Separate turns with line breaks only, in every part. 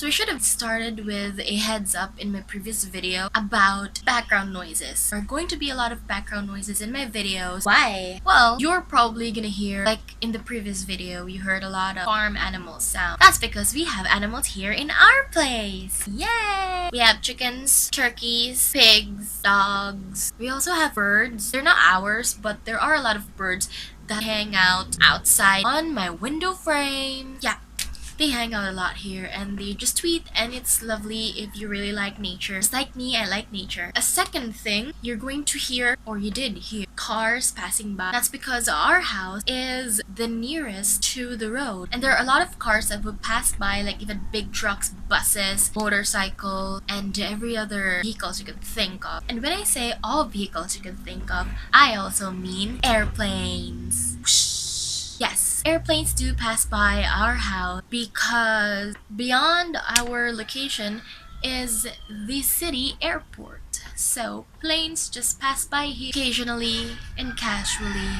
So I should have started with a heads up in my previous video about background noises. There are going to be a lot of background noises in my videos. Why? Well, you're probably gonna hear, like in the previous video, you heard a lot of farm animals sound. That's because we have animals here in our place. Yay! We have chickens, turkeys, pigs, dogs. We also have birds. They're not ours, but there are a lot of birds that hang out outside on my window frame. Yeah. They hang out a lot here and they just tweet, and it's lovely if you really like nature. Just like me, I like nature. A second thing, you're going to hear, or you did hear, cars passing by. That's because our house is the nearest to the road, and there are a lot of cars that would pass by, like even big trucks, buses, motorcycles, and every other vehicles you could think of. And when I say all vehicles you could think of, I also mean airplanes. Whoosh. Yes, airplanes do pass by our house because beyond our location is the city airport. So planes just pass by here occasionally and casually.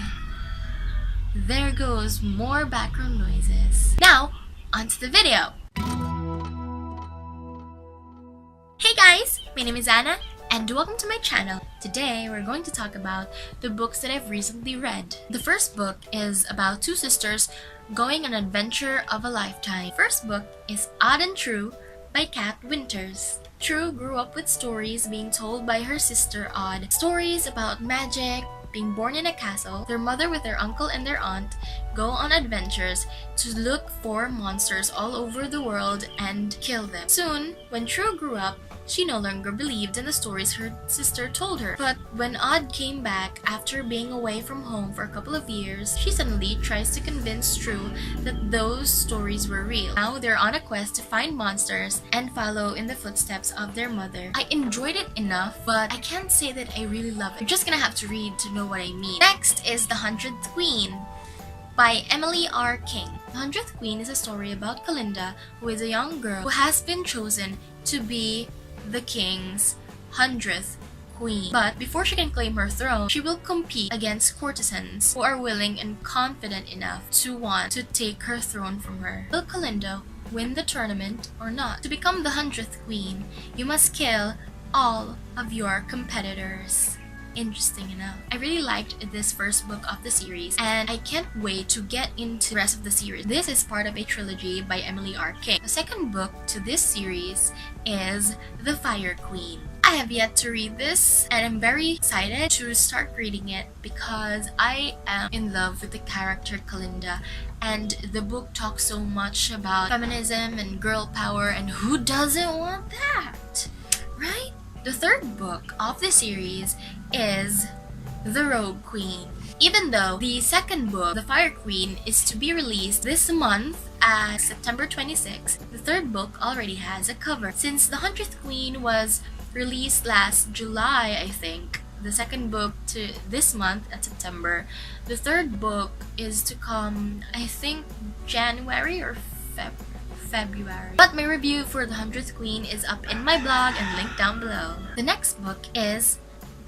There goes more background noises. Now, onto the video. Hey guys, my name is Anna and welcome to my channel. Today we're going to talk about the books that I've recently read. The first book is about two sisters going on an adventure of a lifetime. The first book is Odd and True by Kat Winters. True grew up with stories being told by her sister Odd. Stories about magic, being born in a castle. Their mother with their uncle and their aunt go on adventures to look for monsters all over the world and kill them. Soon, when True grew up, she no longer believed in the stories her sister told her. But when Odd came back after being away from home for a couple of years, she suddenly tries to convince True that those stories were real. Now they're on a quest to find monsters and follow in the footsteps of their mother. I enjoyed it enough, but I can't say that I really love it. You're just gonna have to read to know what I mean. Next is The 100th Queen by Emily R. King. The 100th Queen is a story about Kalinda, who is a young girl who has been chosen to be the king's 100th queen. But before she can claim her throne, she will compete against courtesans who are willing and confident enough to want to take her throne from her. Will Kalinda win the tournament or not? To become the 100th queen, you must kill all of your competitors. Interesting enough. I really liked this first book of the series and I can't wait to get into the rest of the series. This is part of a trilogy by Emily R. King. The second book to this series is The Fire Queen. I have yet to read this and I'm very excited to start reading it because I am in love with the character Kalinda, and the book talks so much about feminism and girl power, and who doesn't want that, right? The third book of the series is The Rogue Queen. Even though the second book, The Fire Queen, is to be released this month at September 26th, the third book already has a cover. Since The 100th Queen was released last July, I think, the second book to this month at September, the third book is to come, I think, January or February. But my review for The 100th Queen is up in my blog and linked down below. The next book is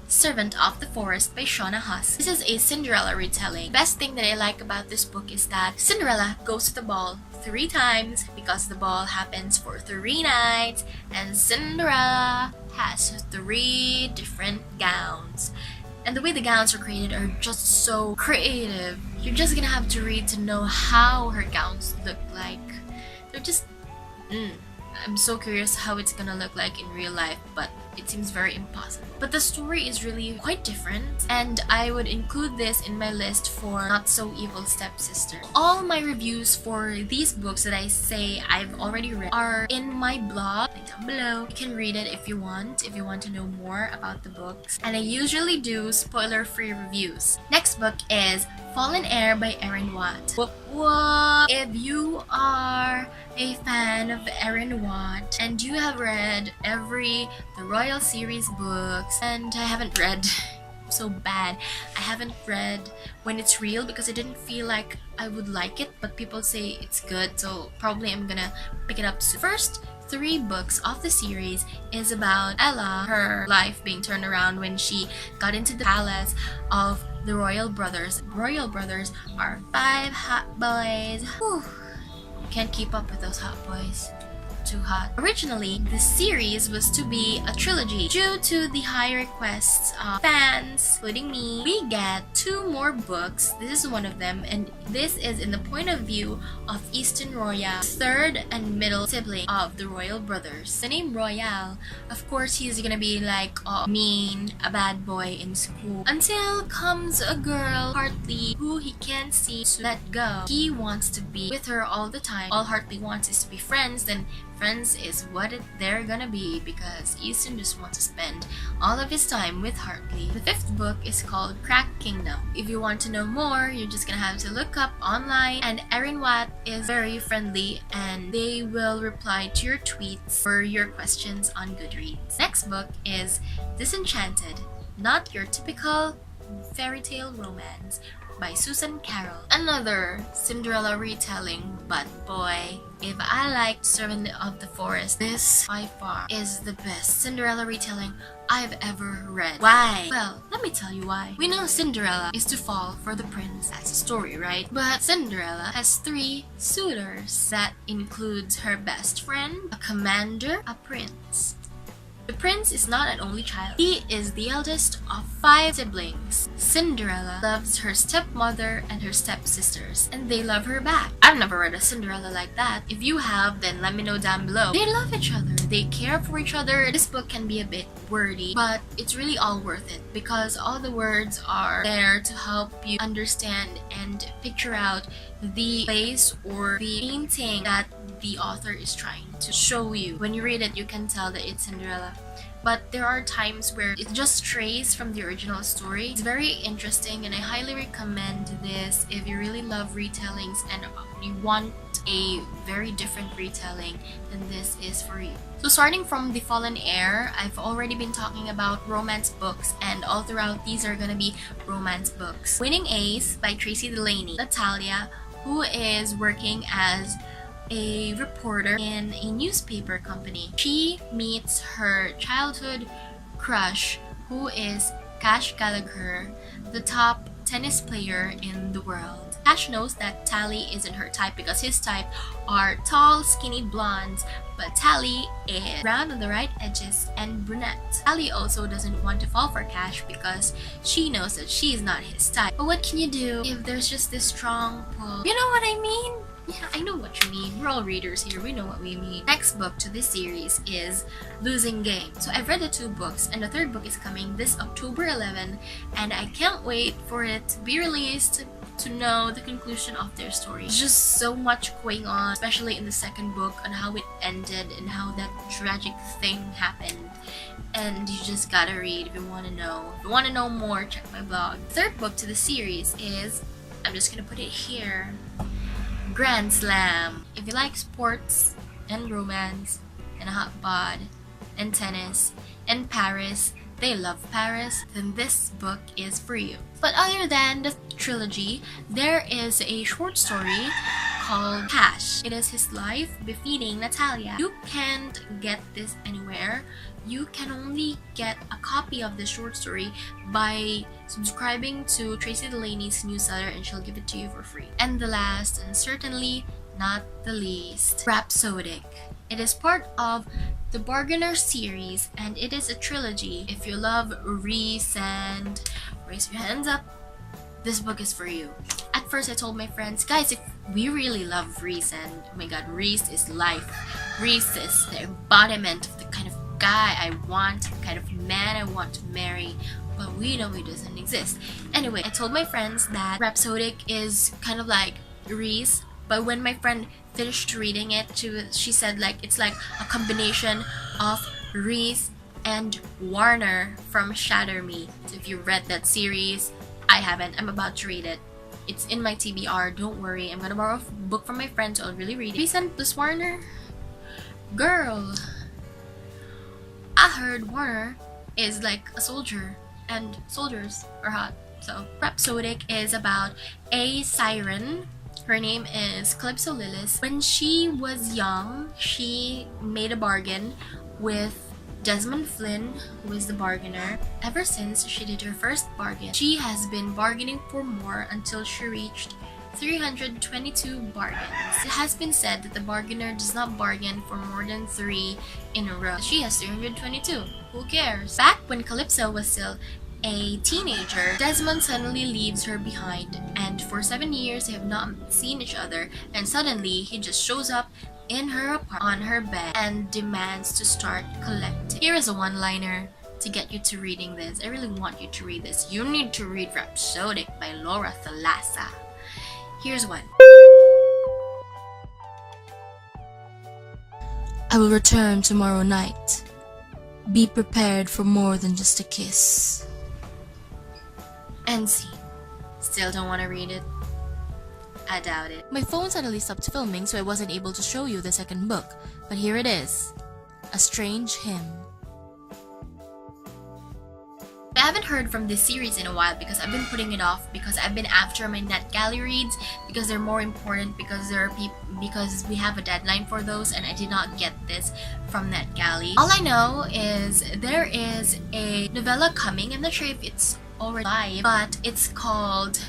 Servant of the Forest by Shauna Huss. This is a Cinderella retelling. The best thing that I like about this book is that Cinderella goes to the ball 3 times because the ball happens for 3 nights, and Cinderella has 3 different gowns. And the way the gowns are created are just so creative. You're just gonna have to read to know how her gowns look like. They're just, I'm so curious how it's gonna look like in real life, but it seems very impossible. But the story is really quite different, and I would include this in my list for Not So Evil Stepsister. All my reviews for these books that I say I've already read are in my blog, link down below. You can read it if you want to know more about the books. And I usually do spoiler-free reviews. Next book is Fallen Heir by Erin Watt. What? If you are a fan of Erin Watt and you have read the Royal series books, and I haven't read, so bad, I haven't read When It's Real because I didn't feel like I would like it, but people say it's good, so probably I'm gonna pick it up soon. First 3 books of the series is about Ella, her life being turned around when she got into the palace of the Royal Brothers. Royal Brothers are 5 hot boys. Whew. Can't keep up with those hot boys. too hot. Originally, the series was to be a trilogy. Due to the high requests of fans, including me, we get 2 more books. This is one of them, and this is in the point of view of Easton Royale, third and middle sibling of the royal brothers. The name Royale, of course, he's gonna be like mean, a bad boy in school, until comes a girl, Hartley, who he can't see to let go. He wants to be with her all the time. All Hartley wants is to be friends, then friends is what they're gonna be, because Easton just wants to spend all of his time with Hartley. The 5th book is called Crack Kingdom. If you want to know more, you're just gonna have to look up online, and Erin Watt is very friendly and they will reply to your tweets or your questions on Goodreads. Next book is Disenchanted, not your typical fairy tale romance, by Susan Carroll. Another Cinderella retelling, but boy, if I liked Servant of the Forest, this by far is the best Cinderella retelling I've ever read. Why? Well, let me tell you why. We know Cinderella is to fall for the prince. That's a story, right? But Cinderella has 3 suitors. That includes her best friend, a commander, a prince. The prince is not an only child. He is the eldest of 5 siblings. Cinderella loves her stepmother and her stepsisters, and they love her back. I've never read a Cinderella like that. If you have, then let me know down below. They love each other. They care for each other. This book can be a bit wordy, but it's really all worth it because all the words are there to help you understand and picture out the place or the painting that the author is trying to show you. When you read it, you can tell that it's Cinderella. But there are times where it just strays from the original story. It's very interesting, and I highly recommend this if you really love retellings and you want a very different retelling, then this is for you. So starting from The Fallen Heir, I've already been talking about romance books, and all throughout these are gonna be romance books. Winning Ace by Tracy Delaney. Natalia, who is working as a reporter in a newspaper company. She meets her childhood crush, who is Cash Gallagher, the top tennis player in the world. Cash knows that Tally isn't her type because his type are tall, skinny blondes, but Tally is round on the right edges and brunette. Tally also doesn't want to fall for Cash because she knows that she is not his type. But what can you do if there's just this strong pull? You know what I mean? Yeah, I know what you mean. We're all readers here. We know what we mean. Next book to this series is Losing Game. So I've read the 2 books, and the 3rd book is coming this October 11, and I can't wait for it to be released to know the conclusion of their story. There's just so much going on, especially in the 2nd book, on how it ended and how that tragic thing happened. And you just gotta read if you want to know. If you want to know more, check my blog. The 3rd book to the series is, I'm just gonna put it here, Grand Slam. If you like sports and romance and a hot bod and tennis and Paris, they love Paris, then this book is for you. But other than the trilogy, there is a short story called Cash. It is his life befitting Natalia. You can't get this anywhere. You can only get a copy of the short story by subscribing to Tracy Delaney's newsletter, and she'll give it to you for free. And the last, and certainly not the least, Rhapsodic. It is part of the Bargainer series, and it is a trilogy. If you love Reese, and raise your hands up, this book is for you. At first I told my friends, guys, if we really love Reese, and oh my god, Reese is life. Reese is the embodiment of the kind of guy I want, the kind of man I want to marry, but we know he doesn't exist. Anyway, I told my friends that Rhapsodic is kind of like Reese, but when my friend finished reading it, she said like it's like a combination of Reese and Warner from Shatter Me. So if you read that series, I haven't. I'm about to read it. It's in my TBR, don't worry. I'm gonna borrow a book from my friend, so I'll really read it. Reese and plus Warner? Girl, I heard Warner is like a soldier, and soldiers are hot. So Rhapsodic is about a siren. Her name is Calypso Lillis. When she was young, she made a bargain with Desmond Flynn, who is the bargainer. Ever since she did her first bargain, she has been bargaining for more until she reached 322 bargains. It has been said that the bargainer does not bargain for more than 3 in a row. She has 322. Who cares? Back when Calypso was still a teenager, Desmond suddenly leaves her behind, and for 7 years they have not seen each other, and suddenly he just shows up in her apartment on her bed and demands to start collecting. Here is a one-liner to get you to reading this. I really want you to read this. You need to read Rhapsodic by Laura Thalassa. Here's one. I will return tomorrow night. Be prepared for more than just a kiss. End scene. Still don't want to read it? I doubt it. My phone suddenly stopped filming, so I wasn't able to show you the second book. But here it is. A Strange Hymn. I haven't heard from this series in a while because I've been putting it off because I've been after my NetGalley reads because they're more important, because because we have a deadline for those, and I did not get this from NetGalley. All I know is there is a novella coming. I'm not sure if it's already live, but it's called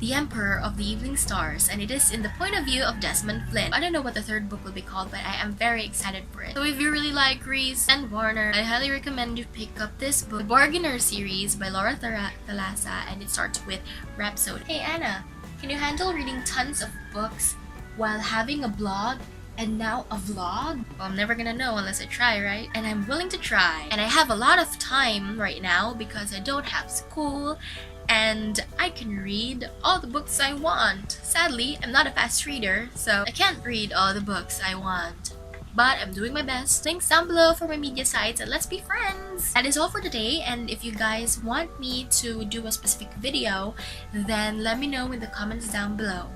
The Emperor of the Evening Stars, and it is in the point of view of Desmond Flynn. I don't know what the third book will be called, but I am very excited for it. So if you really like Reese and Warner, I highly recommend you pick up this book, The Bargainer series by Laura Thalassa, and it starts with Rhapsodic. Hey Anna, can you handle reading tons of books while having a blog and now a vlog? Well, I'm never gonna know unless I try, right? And I'm willing to try. And I have a lot of time right now because I don't have school, and I can read all the books I want. Sadly, I'm not a fast reader, so I can't read all the books I want. But I'm doing my best. Links down below for my media sites, and let's be friends! That is all for today, and if you guys want me to do a specific video, then let me know in the comments down below.